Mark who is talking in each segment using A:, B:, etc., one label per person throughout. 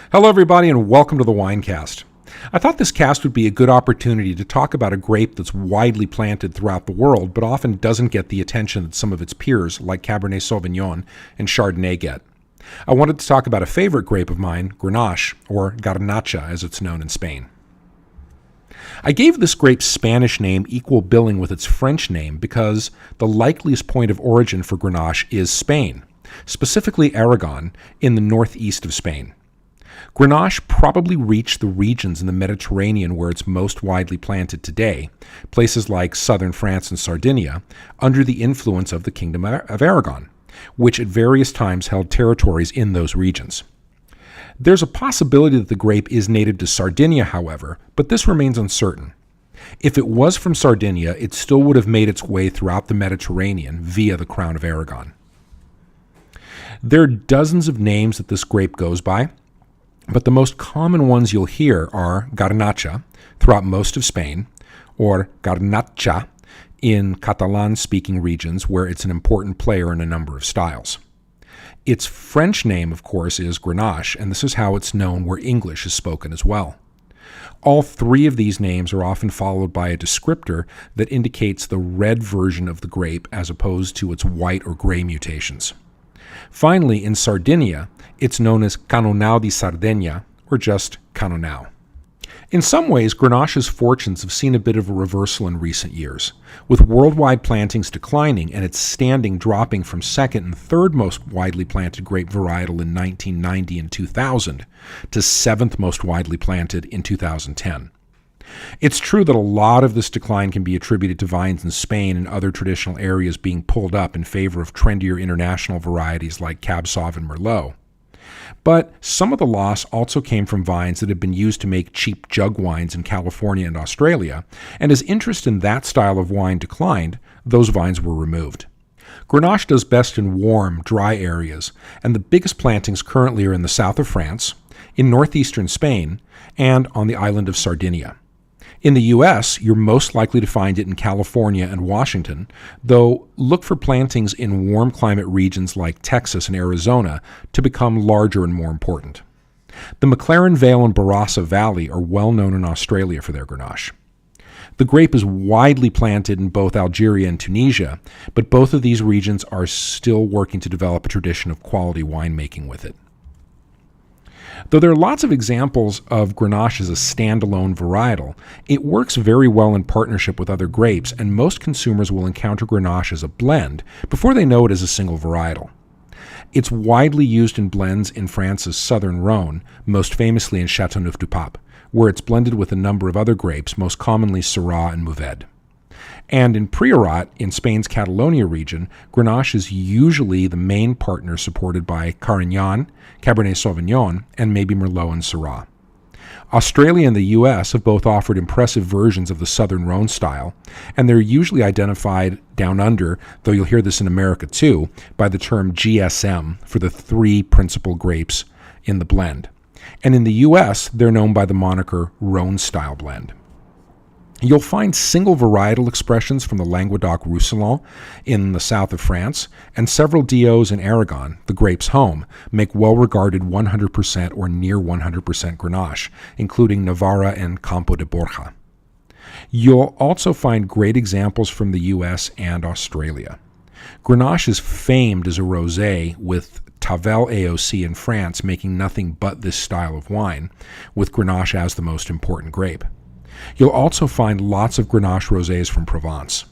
A: Hello, everybody, and welcome to the Winecast. I thought this cast would be a good opportunity to talk about a grape that's widely planted throughout the world, but often doesn't get the attention that some of its peers, like Cabernet Sauvignon and Chardonnay, get. I wanted to talk about a favorite grape of mine, Grenache, or Garnacha as it's known in Spain. I gave this grape's Spanish name equal billing with its French name because the likeliest point of origin for Grenache is Spain, specifically Aragon, in the northeast of Spain. Grenache probably reached the regions in the Mediterranean where it's most widely planted today, places like southern France and Sardinia, under the influence of the Kingdom of Aragon, which at various times held territories in those regions. There's a possibility that the grape is native to Sardinia, however, but this remains uncertain. If it was from Sardinia, it still would have made its way throughout the Mediterranean via the Crown of Aragon. There are dozens of names that this grape goes by, but the most common ones you'll hear are Garnacha throughout most of Spain, or Garnacha in Catalan-speaking regions where it's an important player in a number of styles. Its French name, of course, is Grenache, and this is how it's known where English is spoken as well. All three of these names are often followed by a descriptor that indicates the red version of the grape as opposed to its white or gray mutations. Finally, in Sardinia, it's known as Canonau di Sardegna, or just Canonau. In some ways, Grenache's fortunes have seen a bit of a reversal in recent years, with worldwide plantings declining and its standing dropping from second and third most widely planted grape varietal in 1990 and 2000 to seventh most widely planted in 2010. It's true that a lot of this decline can be attributed to vines in Spain and other traditional areas being pulled up in favor of trendier international varieties like Cab Sauv and Merlot. But some of the loss also came from vines that had been used to make cheap jug wines in California and Australia, and as interest in that style of wine declined, those vines were removed. Grenache does best in warm, dry areas, and the biggest plantings currently are in the south of France, in northeastern Spain, and on the island of Sardinia. In the U.S., you're most likely to find it in California and Washington, though look for plantings in warm climate regions like Texas and Arizona to become larger and more important. The McLaren Vale and Barossa Valley are well known in Australia for their Grenache. The grape is widely planted in both Algeria and Tunisia, but both of these regions are still working to develop a tradition of quality winemaking with it. Though there are lots of examples of Grenache as a standalone varietal, it works very well in partnership with other grapes, and most consumers will encounter Grenache as a blend before they know it as a single varietal. It's widely used in blends in France's southern Rhone, most famously in Chateauneuf-du-Pape, where it's blended with a number of other grapes, most commonly Syrah and Mourvèdre. And in Priorat, in Spain's Catalonia region, Grenache is usually the main partner supported by Carignan, Cabernet Sauvignon, and maybe Merlot and Syrah. Australia and the U.S. have both offered impressive versions of the Southern Rhone style, and they're usually identified down under, though you'll hear this in America too, by the term GSM for the three principal grapes in the blend. And in the U.S., they're known by the moniker Rhone-style blend. You'll find single varietal expressions from the Languedoc-Roussillon in the south of France, and several DOs in Aragon, the grape's home, make well-regarded 100% or near 100% Grenache, including Navarra and Campo de Borja. You'll also find great examples from the U.S. and Australia. Grenache is famed as a rosé, with Tavel AOC in France making nothing but this style of wine, with Grenache as the most important grape. You'll also find lots of Grenache rosés from Provence.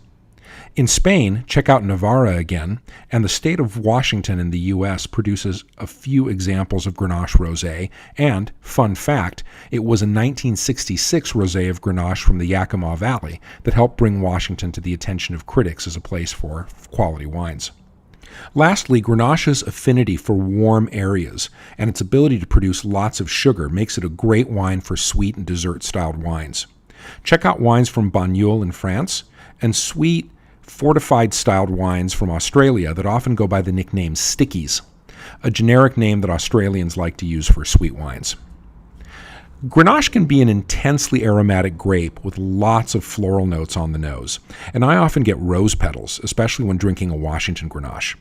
A: In Spain, check out Navarra again, and the state of Washington in the U.S. produces a few examples of Grenache rosé, and, fun fact, it was a 1966 rosé of Grenache from the Yakima Valley that helped bring Washington to the attention of critics as a place for quality wines. Lastly, Grenache's affinity for warm areas and its ability to produce lots of sugar makes it a great wine for sweet and dessert-styled wines. Check out wines from Bagnols in France and sweet, fortified-styled wines from Australia that often go by the nickname Stickies, a generic name that Australians like to use for sweet wines. Grenache can be an intensely aromatic grape with lots of floral notes on the nose, and I often get rose petals, especially when drinking a Washington Grenache.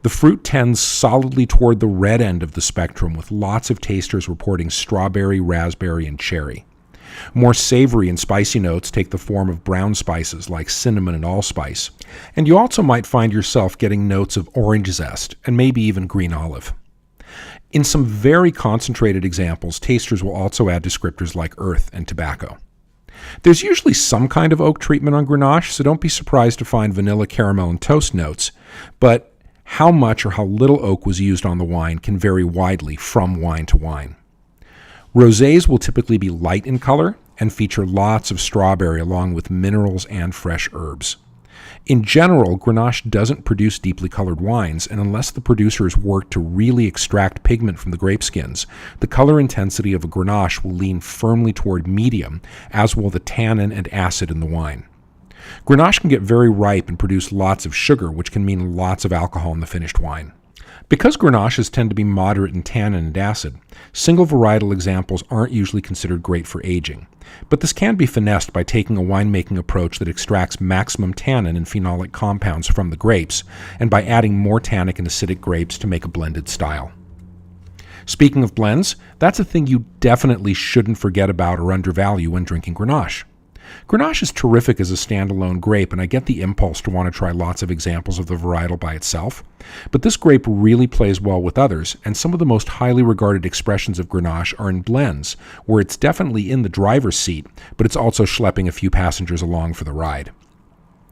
A: The fruit tends solidly toward the red end of the spectrum, with lots of tasters reporting strawberry, raspberry, and cherry. More savory and spicy notes take the form of brown spices like cinnamon and allspice, and you also might find yourself getting notes of orange zest and maybe even green olive. In some very concentrated examples, tasters will also add descriptors like earth and tobacco. There's usually some kind of oak treatment on Grenache, so don't be surprised to find vanilla, caramel, and toast notes, but how much or how little oak was used on the wine can vary widely from wine to wine. Rosés will typically be light in color and feature lots of strawberry along with minerals and fresh herbs. In general, Grenache doesn't produce deeply colored wines, and unless the producers work to really extract pigment from the grape skins, the color intensity of a Grenache will lean firmly toward medium, as will the tannin and acid in the wine. Grenache can get very ripe and produce lots of sugar, which can mean lots of alcohol in the finished wine. Because Grenaches tend to be moderate in tannin and acid, single varietal examples aren't usually considered great for aging. But this can be finessed by taking a winemaking approach that extracts maximum tannin and phenolic compounds from the grapes, and by adding more tannic and acidic grapes to make a blended style. Speaking of blends, that's a thing you definitely shouldn't forget about or undervalue when drinking Grenache. Grenache is terrific as a standalone grape, and I get the impulse to want to try lots of examples of the varietal by itself. But this grape really plays well with others, and some of the most highly regarded expressions of Grenache are in blends, where it's definitely in the driver's seat, but it's also schlepping a few passengers along for the ride.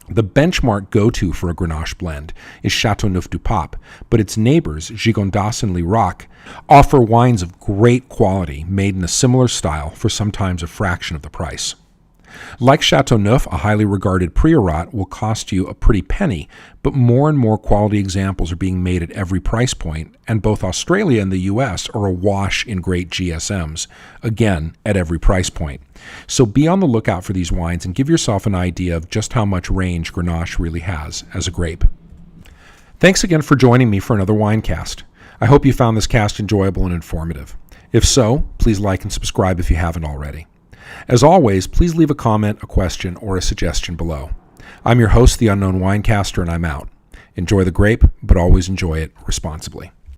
A: The benchmark go-to for a Grenache blend is Chateauneuf-du-Pape, but its neighbors, Gigondas and Lirac, offer wines of great quality made in a similar style for sometimes a fraction of the price. Like Chateauneuf, a highly regarded priorat will cost you a pretty penny, but more and more quality examples are being made at every price point, and both Australia and the US are awash in great GSMs, again, at every price point. So be on the lookout for these wines and give yourself an idea of just how much range Grenache really has as a grape. Thanks again for joining me for another Winecast. I hope you found this cast enjoyable and informative. If so, please like and subscribe if you haven't already. As always, please leave a comment, a question, or a suggestion below. I'm your host, the Unknown Winecaster, and I'm out. Enjoy the grape, but always enjoy it responsibly.